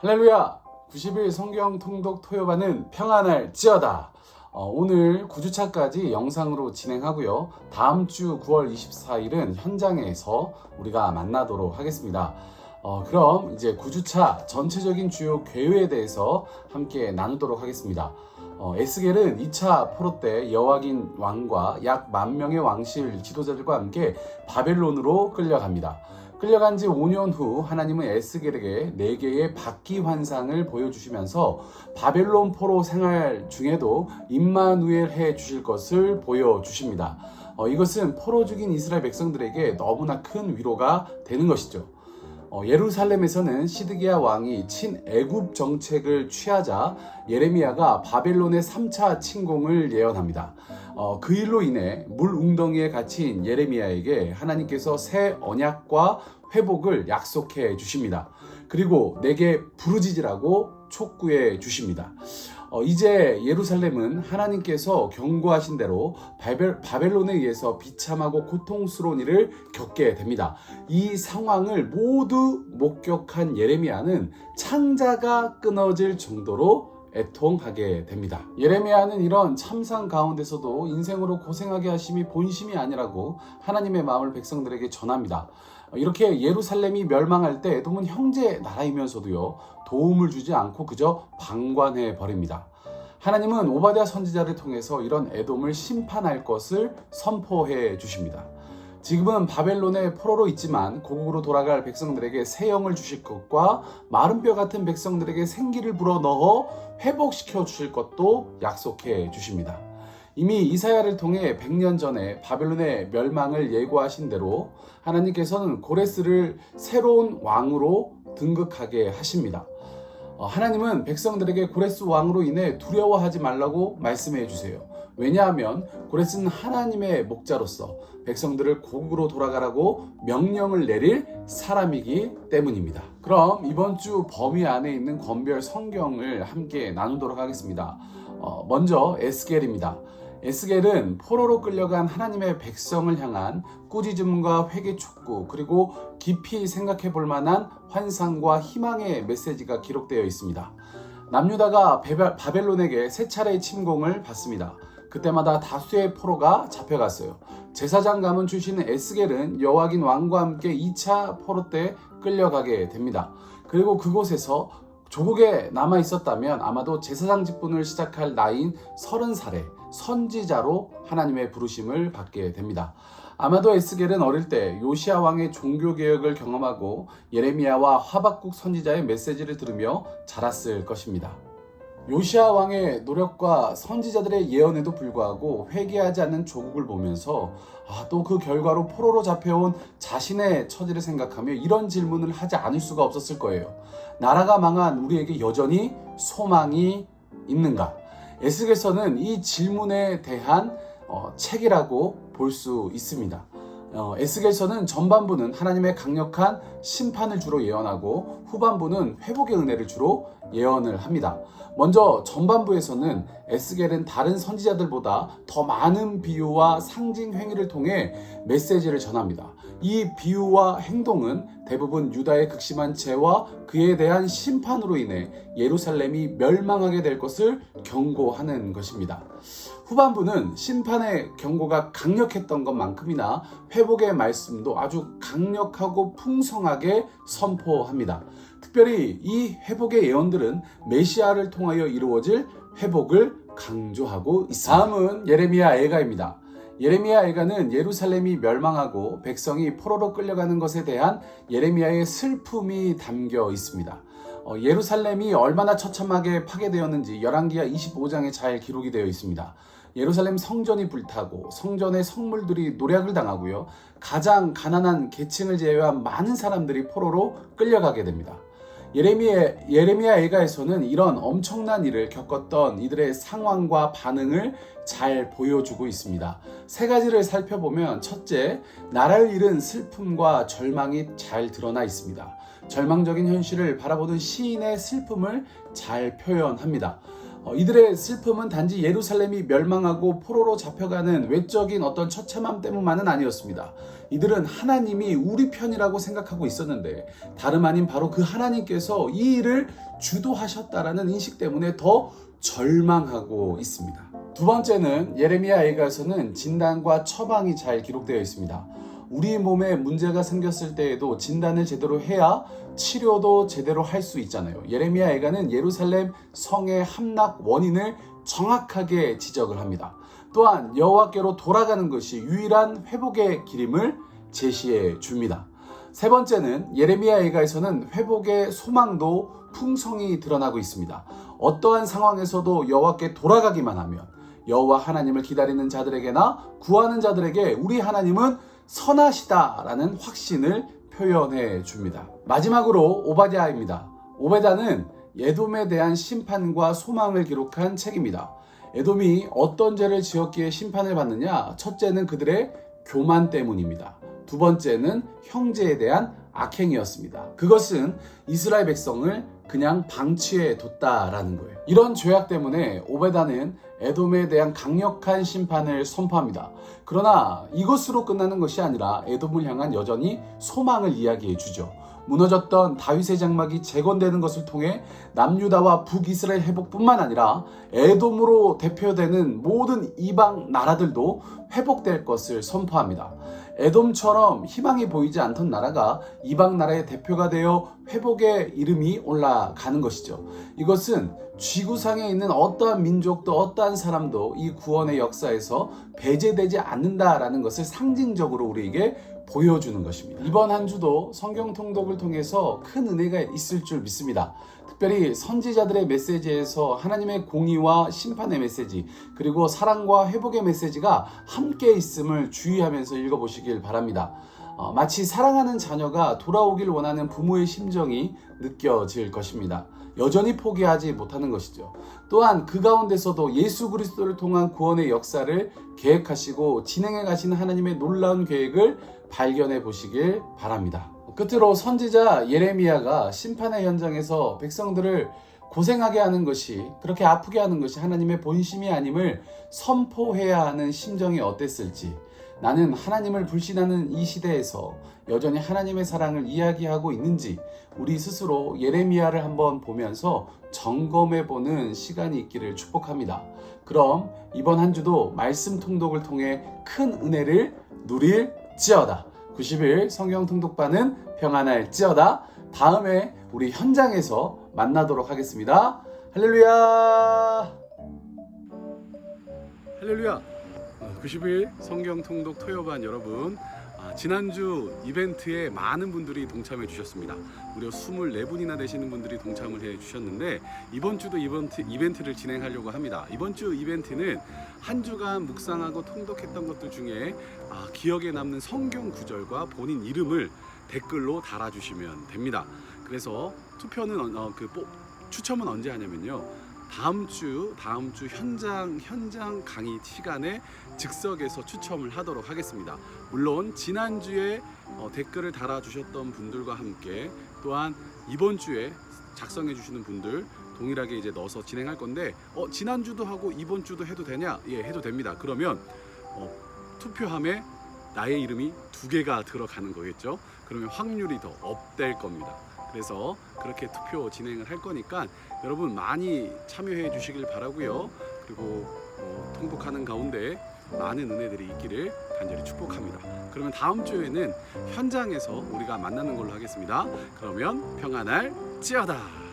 할렐루야! 90일 성경 통독 토요반은 평안할지어다. 오늘 9주차까지 영상으로 진행하고요. 다음 주 9월 24일은 현장에서 우리가 만나도록 하겠습니다. 그럼 이제 9주차 전체적인 주요 계획에 대해서 함께 나누도록 하겠습니다. 에스겔은 2차 포로 때 여호와긴 왕과 약 10,000명의 왕실 지도자들과 함께 바벨론으로 끌려갑니다. 끌려간 지 5년 후 하나님은 에스겔에게 4개의 박기 환상을 보여주시면서 바벨론 포로 생활 중에도 임마누엘 해 주실 것을 보여주십니다. 이것은 포로 죽인 이스라엘 백성들에게 너무나 큰 위로가 되는 것이죠. 예루살렘에서는 시드기야 왕이 친애굽 정책을 취하자 예레미야가 바벨론의 3차 침공을 예언합니다. 그 일로 인해 물 웅덩이에 갇힌 예레미야에게 하나님께서 새 언약과 회복을 약속해 주십니다. 그리고 내게 부르짖으라고 촉구해 주십니다. 이제 예루살렘은 하나님께서 경고하신 대로 바벨론에 의해서 비참하고 고통스러운 일을 겪게 됩니다. 이 상황을 모두 목격한 예레미야는 창자가 끊어질 정도로 애통하게 됩니다. 예레미야는 이런 참상 가운데서도 인생으로 고생하게 하심이 본심이 아니라고 하나님의 마음을 백성들에게 전합니다. 이렇게 예루살렘이 멸망할 때 에돔은 형제 나라이면서도요, 도움을 주지 않고 그저 방관해 버립니다. 하나님은 오바댜 선지자를 통해서 이런 에돔을 심판할 것을 선포해 주십니다. 지금은 바벨론의 포로로 있지만 고국으로 돌아갈 백성들에게 새 영을 주실 것과 마른 뼈 같은 백성들에게 생기를 불어넣어 회복시켜 주실 것도 약속해 주십니다. 이미 이사야를 통해 100년 전에 바벨론의 멸망을 예고하신 대로 하나님께서는 고레스를 새로운 왕으로 등극하게 하십니다. 하나님은 백성들에게 고레스 왕으로 인해 두려워하지 말라고 말씀해 주세요. 왜냐하면 고레스는 하나님의 목자로서 백성들을 고국으로 돌아가라고 명령을 내릴 사람이기 때문입니다. 그럼 이번 주 범위 안에 있는 권별 성경을 함께 나누도록 하겠습니다. 먼저 에스겔입니다. 에스겔은 포로로 끌려간 하나님의 백성을 향한 꾸짖음과 회개 촉구, 그리고 깊이 생각해 볼 만한 환상과 희망의 메시지가 기록되어 있습니다. 남유다가 바벨론에게 세 차례의 침공을 받습니다. 그때마다 다수의 포로가 잡혀갔어요. 제사장 가문 출신의 에스겔은 여호와긴 왕과 함께 2차 포로 때 끌려가게 됩니다. 그리고 그곳에서 조국에 남아 있었다면 아마도 제사장 직분을 시작할 나이인 30살에 선지자로 하나님의 부르심을 받게 됩니다. 아마도 에스겔은 어릴 때 요시야 왕의 종교개혁을 경험하고 예레미야와 하박국 선지자의 메시지를 들으며 자랐을 것입니다. 요시야 왕의 노력과 선지자들의 예언에도 불구하고 회개하지 않는 조국을 보면서 또 그 결과로 포로로 잡혀온 자신의 처지를 생각하며 이런 질문을 하지 않을 수가 없었을 거예요. 나라가 망한 우리에게 여전히 소망이 있는가? 에스겔서는 이 질문에 대한 책이라고 볼 수 있습니다. 에스겔서는 전반부는 하나님의 강력한 심판을 주로 예언하고 후반부는 회복의 은혜를 주로 예언을 합니다. 먼저 전반부에서는 에스겔은 다른 선지자들보다 더 많은 비유와 상징 행위를 통해 메시지를 전합니다. 이 비유와 행동은 대부분 유다의 극심한 죄와 그에 대한 심판으로 인해 예루살렘이 멸망하게 될 것을 경고하는 것입니다. 후반부는 심판의 경고가 강력했던 것만큼이나 회복의 말씀도 아주 강력하고 풍성하게 선포합니다. 특별히 이 회복의 예언들은 메시아를 통하여 이루어질 회복을 강조하고 있습니다. 다음은 예레미야 애가입니다. 예레미야 애가는 예루살렘이 멸망하고 백성이 포로로 끌려가는 것에 대한 예레미야의 슬픔이 담겨 있습니다. 예루살렘이 얼마나 처참하게 파괴되었는지 열왕기하 25장에 잘 기록이 되어 있습니다. 예루살렘 성전이 불타고 성전의 성물들이 노략을 당하고요. 가장 가난한 계층을 제외한 많은 사람들이 포로로 끌려가게 됩니다. 예레미야 애가에서는 이런 엄청난 일을 겪었던 이들의 상황과 반응을 잘 보여주고 있습니다. 세 가지를 살펴보면 첫째, 나라를 잃은 슬픔과 절망이 잘 드러나 있습니다. 절망적인 현실을 바라보는 시인의 슬픔을 잘 표현합니다. 이들의 슬픔은 단지 예루살렘이 멸망하고 포로로 잡혀가는 외적인 어떤 처참함 때문만은 아니었습니다. 이들은 하나님이 우리 편이라고 생각하고 있었는데 다름 아닌 바로 그 하나님께서 이 일을 주도하셨다라는 인식 때문에 더 절망하고 있습니다. 두 번째는 예레미야 애가에서는 진단과 처방이 잘 기록되어 있습니다. 우리 몸에 문제가 생겼을 때에도 진단을 제대로 해야 치료도 제대로 할 수 있잖아요. 예레미야 애가는 예루살렘 성의 함락 원인을 정확하게 지적을 합니다. 또한 여호와께로 돌아가는 것이 유일한 회복의 길임을 제시해 줍니다. 세 번째는 예레미야 애가에서는 회복의 소망도 풍성히 드러나고 있습니다. 어떠한 상황에서도 여호와께 돌아가기만 하면 여호와 하나님을 기다리는 자들에게나 구하는 자들에게 우리 하나님은 선하시다라는 확신을 표현해 줍니다. 마지막으로 오바댜입니다. 오베다는 에돔에 대한 심판과 소망을 기록한 책입니다. 에돔이 어떤 죄를 지었기에 심판을 받느냐? 첫째는 그들의 교만 때문입니다. 두 번째는 형제에 대한 악행이었습니다. 그것은 이스라엘 백성을 그냥 방치해 뒀다라는 거예요. 이런 죄악 때문에 오베다는 에돔에 대한 강력한 심판을 선포합니다. 그러나 이것으로 끝나는 것이 아니라 에돔을 향한 여전히 소망을 이야기해 주죠. 무너졌던 다윗의 장막이 재건되는 것을 통해 남유다와 북이스라엘 회복뿐만 아니라 에돔으로 대표되는 모든 이방 나라들도 회복될 것을 선포합니다. 에돔처럼 희망이 보이지 않던 나라가 이방 나라의 대표가 되어 회복의 이름이 올라가는 것이죠. 이것은 지구상에 있는 어떠한 민족도 어떠한 사람도 이 구원의 역사에서 배제되지 않는다라는 것을 상징적으로 우리에게 보여주는 것입니다. 이번 한 주도 성경 통독을 통해서 큰 은혜가 있을 줄 믿습니다. 특별히 선지자들의 메시지에서 하나님의 공의와 심판의 메시지, 그리고 사랑과 회복의 메시지가 함께 있음을 주의하면서 읽어보시길 바랍니다. 마치 사랑하는 자녀가 돌아오길 원하는 부모의 심정이 느껴질 것입니다. 여전히 포기하지 못하는 것이죠. 또한 그 가운데서도 예수 그리스도를 통한 구원의 역사를 계획하시고 진행해 가시는 하나님의 놀라운 계획을 발견해 보시길 바랍니다. 끝으로 선지자 예레미야가 심판의 현장에서 백성들을 고생하게 하는 것이, 그렇게 아프게 하는 것이 하나님의 본심이 아님을 선포해야 하는 심정이 어땠을지, 나는 하나님을 불신하는 이 시대에서 여전히 하나님의 사랑을 이야기하고 있는지 우리 스스로 예레미야를 한번 보면서 점검해보는 시간이 있기를 축복합니다. 그럼 이번 한 주도 말씀 통독을 통해 큰 은혜를 누릴지어다. 90일 성경 통독반은 평안할지어다. 다음에 우리 현장에서 만나도록 하겠습니다. 할렐루야! 할렐루야! 90일 성경 통독 토요반 여러분, 지난주 이벤트에 많은 분들이 동참해 주셨습니다. 무려 24분이나 되시는 분들이 동참을 해 주셨는데 이번 주도 이벤트를 진행하려고 합니다. 이번 주 이벤트는 한 주간 묵상하고 통독했던 것들 중에 기억에 남는 성경 구절과 본인 이름을 댓글로 달아주시면 됩니다. 그래서 투표는 추첨은 언제 하냐면요, 다음 주 현장 강의 시간에 즉석에서 추첨을 하도록 하겠습니다. 물론 지난주에 댓글을 달아주셨던 분들과 함께 또한 이번 주에 작성해 주시는 분들 동일하게 이제 넣어서 진행할 건데, 지난주도 하고 이번 주도 해도 되냐? 예, 해도 됩니다. 그러면 투표함에 나의 이름이 2개가 들어가는 거겠죠. 그러면 확률이 더 업될 겁니다. 그래서 그렇게 투표 진행을 할 거니까 여러분 많이 참여해 주시길 바라고요. 그리고 통독하는 가운데 많은 은혜들이 있기를 간절히 축복합니다. 그러면 다음 주에는 현장에서 우리가 만나는 걸로 하겠습니다. 그러면 평안할지어다.